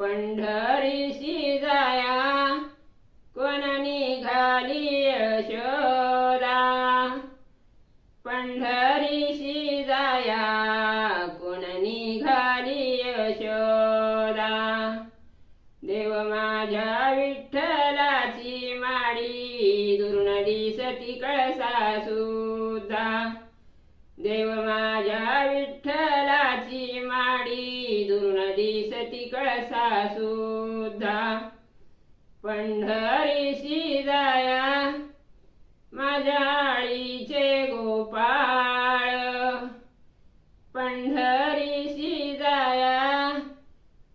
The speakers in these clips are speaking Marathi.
पंढरीशी जाया कोण निघाली यशोदा, पंढरीशी जाया कोण निघाली यशोदा। देव माझ्या विठ्ठलाची माडी दुरून दिसती कळसा सुद्धा, देव माझ्या विठ्ठलाची माडी दुरून दिसती कळसा सुद्धा। पंढरीशी जाया माझ्या आळीचे गोपाळ, पंढरीशी जाया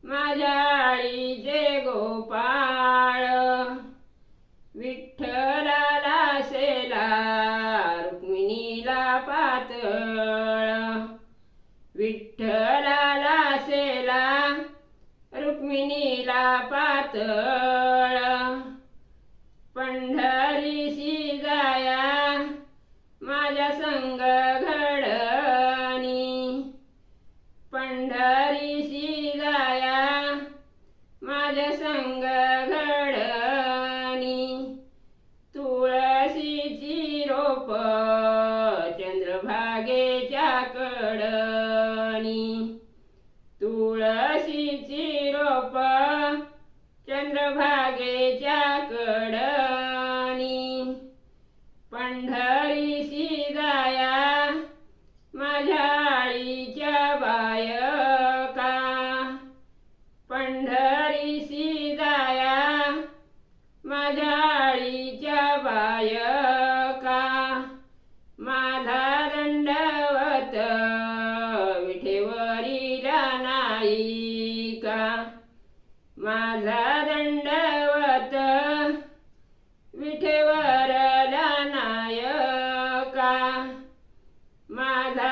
माझ्या आळीचे गोपाळ। विठ्ठलाला सेला रुक्मिणीला पातळ, विठ्ठलाला सेला रुक्मिणीला पातळ। पंढरीशी जाया माझ्या संग घडणी, पंढरीशी जाया माझ्या संग घडणी। तुळशीची रोप चंद्रभागेच्या कडणी, तुळशीची रोप चंद्रभागेच्या कडणी। पंढरीशी जाया माझ्या आळीच्या बायका, पंढरीशी जाया माझ्या आळीच्या बायका। माझा दंडवत विठेवरीला नायिका, माझा दंडवत विठेवरला नायका। माझा